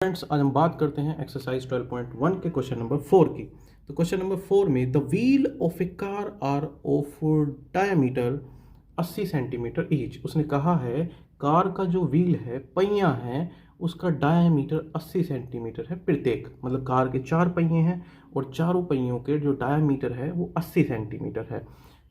Friends, आज हम बात करते हैं एक्सरसाइज 12.1 के क्वेश्चन नंबर 4 की। तो क्वेश्चन नंबर 4 में the wheel of a car are of diameter 80 centimetre each. उसने कहा है कार का जो व्हील है, पहिया है, उसका डायमीटर 80 सेंटीमीटर है प्रत्येक। मतलब कार के 4 पहिए हैं और चारों पहियों के जो डायमीटर है वो 80 सेंटीमीटर है।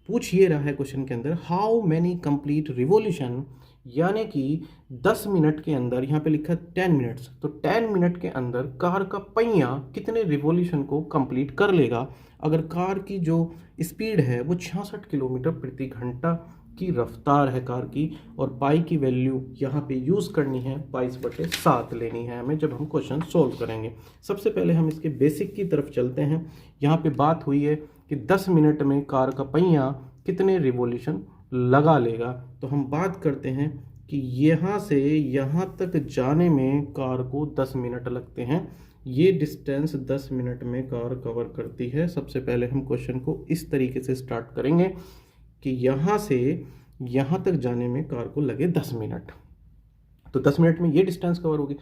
पूछ ये रहा है क्वेश्चन के अंदर, हाउ मैनी कंप्लीट रिवॉल्यूशन, यानी कि 10 मिनट के अंदर, यहाँ पे लिखा है 10 मिनट्स, तो 10 मिनट के अंदर कार का पहिया कितने रिवॉल्यूशन को कंप्लीट कर लेगा अगर कार की जो स्पीड है वो 66 किलोमीटर प्रति घंटा की रफ्तार है कार की। और पाई की वैल्यू यहाँ पे यूज़ करनी है, 22/7 लेनी है हमें जब हम क्वेश्चन सोल्व करेंगे। सबसे पहले हम इसके बेसिक की तरफ चलते हैं। यहाँ पे बात हुई है कि 10 मिनट में कार का पहिया कितने रिवॉल्यूशन लगा लेगा। तो हम बात करते हैं कि यहाँ से यहाँ तक जाने में कार को 10 मिनट लगते हैं। ये डिस्टेंस 10 मिनट में कार कवर करती है। सबसे पहले हम क्वेश्चन को इस तरीके से स्टार्ट करेंगे कि यहाँ से यहाँ तक जाने में कार को लगे 10 मिनट, तो 10 मिनट में ये डिस्टेंस कवर होगी।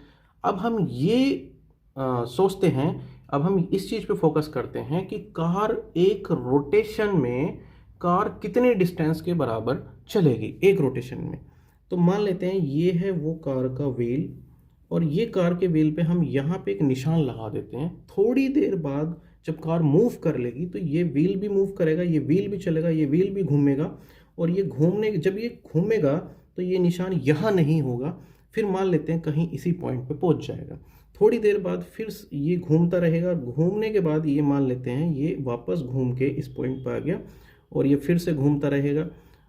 अब हम ये सोचते हैं, अब हम इस चीज़ पे फोकस करते हैं कि कार एक रोटेशन में कार कितने डिस्टेंस के बराबर चलेगी एक रोटेशन में। तो मान लेते हैं ये है वो कार का व्हील, और ये कार के व्हील पे हम यहाँ पे एक निशान लगा देते हैं। थोड़ी देर बाद जब कार मूव कर लेगी तो ये व्हील भी मूव करेगा, ये व्हील भी चलेगा, ये व्हील भी घूमेगा, और ये जब ये घूमेगा तो ये निशान यहाँ नहीं होगा, फिर मान लेते हैं कहीं इसी पॉइंट पे पहुँच जाएगा। थोड़ी देर बाद फिर ये घूमता रहेगा, घूमने के बाद ये मान लेते हैं ये वापस घूम के इस पॉइंट पर आ गया, और ये फिर से घूमता रहेगा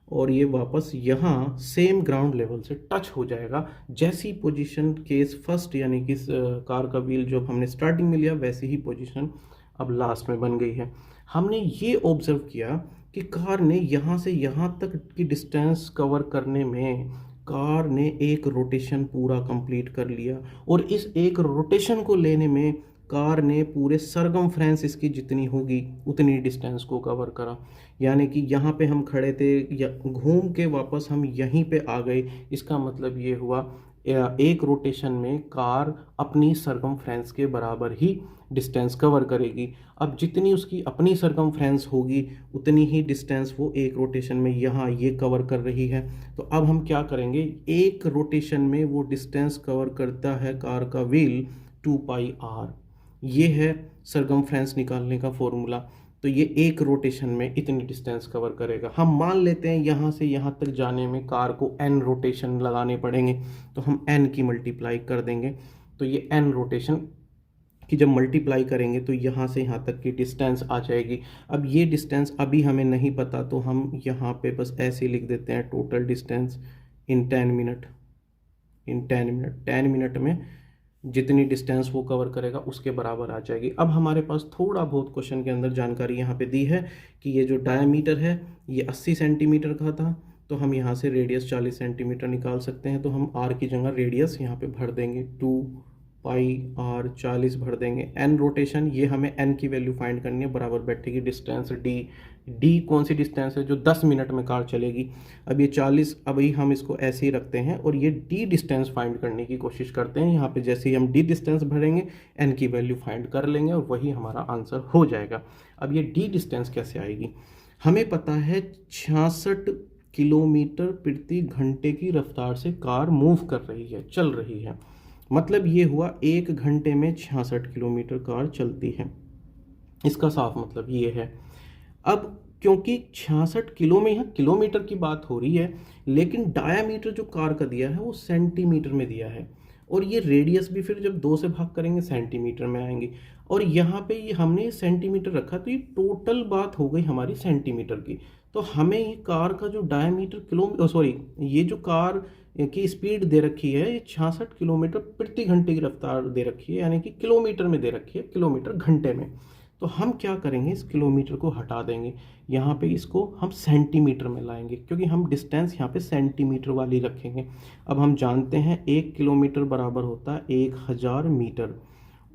और ये वापस यहाँ सेम ग्राउंड लेवल से टच हो जाएगा। जैसी पोजीशन केस फर्स्ट यानी कि कार का व्हील जो हमने स्टार्टिंग में लिया वैसी ही पोजीशन अब लास्ट में बन गई है। हमने ये ऑब्जर्व किया कि कार ने यहाँ से यहाँ तक की डिस्टेंस कवर करने में कार ने एक रोटेशन पूरा कंप्लीट कर लिया, और इस एक रोटेशन को लेने में कार ने पूरे सरकमफ्रेंस इसकी जितनी होगी उतनी डिस्टेंस को कवर करा। यानी कि यहाँ पे हम खड़े थे या घूम के वापस हम यहीं पे आ गए। इसका मतलब ये हुआ एक रोटेशन में कार अपनी सरकमफ्रेंस के बराबर ही डिस्टेंस कवर करेगी। अब जितनी उसकी अपनी सरकमफ्रेंस होगी उतनी ही डिस्टेंस वो एक रोटेशन में यहाँ ये कवर कर रही है। तो अब हम क्या करेंगे, एक रोटेशन में वो डिस्टेंस कवर करता है कार का व्हील 2πr। ये है सरकमफ्रेंस निकालने का फॉर्मूला। तो ये एक रोटेशन में इतनी डिस्टेंस कवर करेगा। हम मान लेते हैं यहाँ से यहाँ तक जाने में कार को n रोटेशन लगाने पड़ेंगे, तो हम n की मल्टीप्लाई कर देंगे। तो ये n रोटेशन की जब मल्टीप्लाई करेंगे तो यहाँ से यहाँ तक की डिस्टेंस आ जाएगी। अब ये डिस्टेंस अभी हमें नहीं पता, तो हम यहाँ पे बस ऐसे लिख देते हैं total distance in 10 minute. 10 minute में जितनी डिस्टेंस वो कवर करेगा उसके बराबर आ जाएगी। अब हमारे पास थोड़ा बहुत क्वेश्चन के अंदर जानकारी यहाँ पे दी है कि ये जो डायमीटर है ये 80 सेंटीमीटर का था, तो हम यहाँ से रेडियस 40 सेंटीमीटर निकाल सकते हैं। तो हम r की जगह रेडियस यहाँ पे भर देंगे, 2πr 40 भर देंगे। n रोटेशन, ये हमें n की वैल्यू फाइंड करनी है, बराबर बैठेगी डिस्टेंस d कौन सी डिस्टेंस है जो 10 मिनट में कार चलेगी। अब ये 40, अभी हम इसको ऐसे ही रखते हैं और ये d डिस्टेंस फाइंड करने की कोशिश करते हैं। यहाँ पे जैसे ही हम d डिस्टेंस भरेंगे n की वैल्यू फाइंड कर लेंगे और वही हमारा आंसर हो जाएगा। अब ये d डिस्टेंस कैसे आएगी, हमें पता है 66 किलोमीटर प्रति घंटे की रफ्तार से कार मूव कर रही है, चल रही है। मतलब ये हुआ 1 घंटे में 66 किलोमीटर कार चलती है, इसका साफ मतलब ये है। अब क्योंकि 66 किलो में यहाँ किलोमीटर की बात हो रही है, लेकिन डायामीटर जो कार का दिया है वो सेंटीमीटर में दिया है, और ये रेडियस भी फिर जब 2 से भाग करेंगे सेंटीमीटर में आएंगे, और यहाँ पे ये हमने सेंटीमीटर रखा, तो ये टोटल बात हो गई हमारी सेंटीमीटर की। तो हमें ये कार का जो डायमीटर ये जो कार की स्पीड दे रखी है ये 66 किलोमीटर प्रति घंटे की रफ्तार दे रखी है, यानी कि किलोमीटर में दे रखी है, किलोमीटर घंटे में। तो हम क्या करेंगे, इस किलोमीटर को हटा देंगे, यहाँ पे इसको हम सेंटीमीटर में लाएंगे, क्योंकि हम डिस्टेंस यहाँ पे सेंटीमीटर वाली रखेंगे। अब हम जानते हैं 1 किलोमीटर बराबर होता है 1000 मीटर,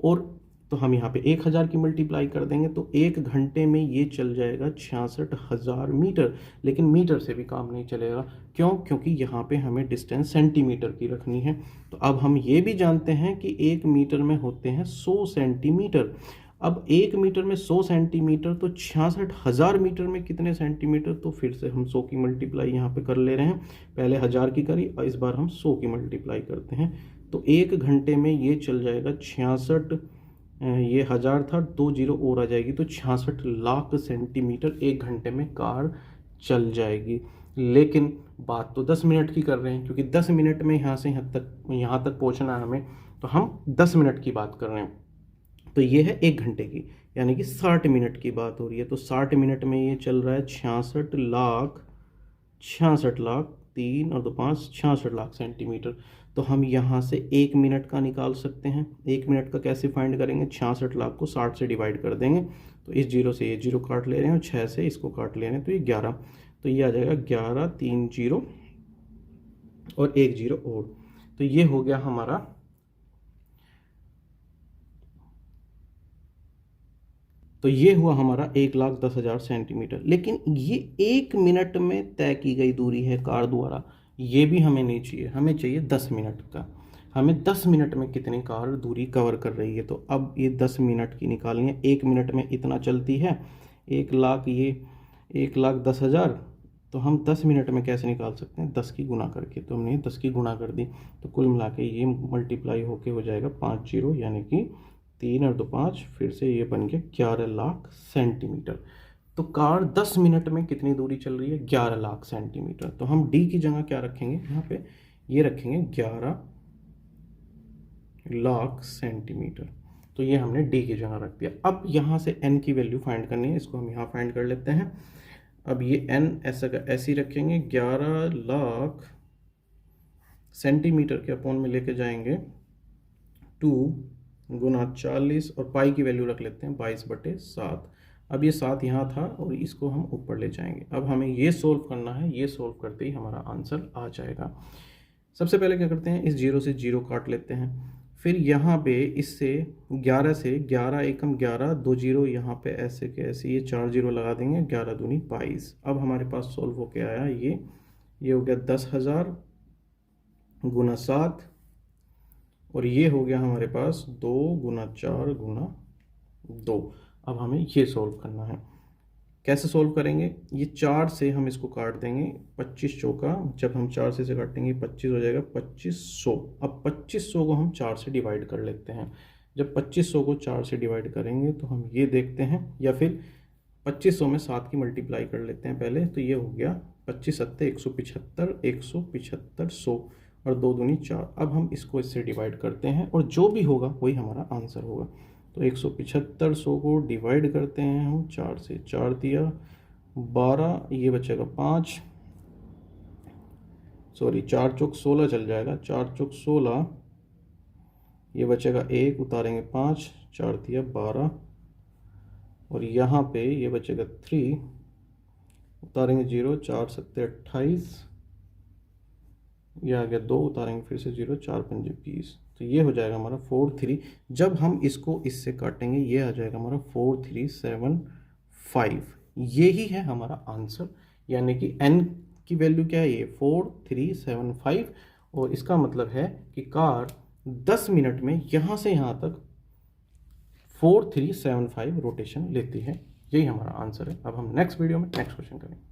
और तो हम यहाँ पे 1000 की मल्टीप्लाई कर देंगे तो 1 घंटे में ये चल जाएगा 66,000 मीटर। लेकिन मीटर से भी काम नहीं चलेगा, क्यों? क्योंकि यहाँ पे हमें डिस्टेंस सेंटीमीटर की रखनी है। तो अब हम ये भी जानते हैं कि 1 मीटर में होते हैं 100 सेंटीमीटर। अब 1 मीटर में 100 सेंटीमीटर, तो 66,000 मीटर में कितने सेंटीमीटर? तो फिर से हम 100 की मल्टीप्लाई यहाँ पे कर ले रहे हैं। पहले 1000 की करी और इस बार हम 100 की मल्टीप्लाई करते हैं। तो 1 घंटे में ये चल जाएगा 66, ये 1000 था, 2 जीरो और आ जाएगी, तो 66 लाख सेंटीमीटर 1 घंटे में कार चल जाएगी। लेकिन बात तो 10 मिनट की कर रहे हैं, क्योंकि 10 मिनट में यहाँ से यहाँ तक पहुँचना है हमें, तो हम 10 मिनट की बात कर रहे हैं। तो ये है 1 घंटे की, यानी कि 60 मिनट की बात हो रही है। तो 60 मिनट में ये चल रहा है 66 लाख 3 और 2 5 66 लाख सेंटीमीटर। तो हम यहाँ से 1 मिनट का निकाल सकते हैं। 1 मिनट का कैसे फाइंड करेंगे? 66 लाख को 60 से डिवाइड कर देंगे, तो इस जीरो से ये जीरो काट ले रहे हैं और 6 से इसको काट ले रहे हैं, तो ये 11। तो ये आ जाएगा 11, 3 जीरो और 1 जीरो और, तो ये हो गया हमारा, तो ये हुआ हमारा 1,10,000 सेंटीमीटर। लेकिन ये 1 मिनट में तय की गई दूरी है कार द्वारा, ये भी हमें नहीं चाहिए, हमें चाहिए 10 मिनट का। हमें 10 मिनट में कितनी कार दूरी कवर कर रही है, तो अब ये 10 मिनट की निकालनी है। 1 मिनट में इतना चलती है 1 लाख, ये 1,10,000, तो हम 10 मिनट में कैसे निकाल सकते हैं? 10 की गुना करके। तो हमने 10 की गुना कर दी, तो कुल मिला के ये मल्टीप्लाई होके हो जाएगा 5 जीरो, यानी कि 3 और 2 5, फिर से ये बन गया 11 लाख सेंटीमीटर। तो कार 10 मिनट में कितनी दूरी चल रही है? 11 लाख सेंटीमीटर। तो हम डी की जगह क्या रखेंगे? यहाँ पे ये रखेंगे 11 लाख सेंटीमीटर। तो ये हमने डी की जगह रख दिया। अब यहाँ से एन की वैल्यू फाइंड करनी है, इसको हम यहाँ फाइंड कर लेते हैं। अब ये एन ऐसे ही रखेंगे, 11 लाख सेंटीमीटर के अपॉन में लेके जाएंगे 2 गुना 40 और पाई की वैल्यू रख लेते हैं 22/7। अब ये 7 यहाँ था और इसको हम ऊपर ले जाएंगे। अब हमें ये सोल्व करना है, ये सोल्व करते ही हमारा आंसर आ जाएगा। सबसे पहले क्या करते हैं, इस जीरो से जीरो काट लेते हैं, फिर यहाँ पे इससे 11 से 11 एकम 11, 2 जीरो यहाँ पे ऐसे के ऐसे, ये 4 जीरो लगा देंगे, 11 दूनी 22। अब हमारे पास सोल्व होके आया ये हो गया 10,000 गुना 7, और ये हो गया हमारे पास 2 गुना 4 गुना 2। अब हमें ये सोल्व करना है। कैसे सोल्व करेंगे? ये 4 से हम इसको काट देंगे, 25 चौका, जब हम 4 से काटेंगे 25 हो जाएगा 2500। अब 2500 को हम 4 से डिवाइड कर लेते हैं। जब 2500 को 4 से डिवाइड करेंगे तो हम ये देखते हैं, या फिर 2500 में 7 की मल्टीप्लाई कर लेते हैं पहले, तो ये हो गया 25 सत्ते 175, 175 100 और 2 दूनी 4। अब हम इसको इससे डिवाइड करते हैं और जो भी होगा वही हमारा आंसर होगा। तो 175 100 को डिवाइड करते हैं हम 4 से, 4 दिया 12, ये बचेगा 5, सॉरी 4 चौक 16 चल जाएगा, 4 चौक 16, ये बचेगा 1, उतारेंगे 5, 4 दिया 12, और यहाँ पे ये बचेगा 3, उतारेंगे 0, 4 सत्ते 28, ये आ गया 2, उतारेंगे फिर से 0, 4 पंजे 20। तो ये हो जाएगा हमारा 43। जब हम इसको इससे काटेंगे ये आ जाएगा हमारा 4375। यही है हमारा आंसर, यानी कि n की वैल्यू क्या है? ये 4375। और इसका मतलब है कि कार 10 मिनट में यहाँ से यहाँ तक 4375 रोटेशन लेती है। यही हमारा आंसर है। अब हम नेक्स्ट वीडियो में नेक्स्ट क्वेश्चन करेंगे।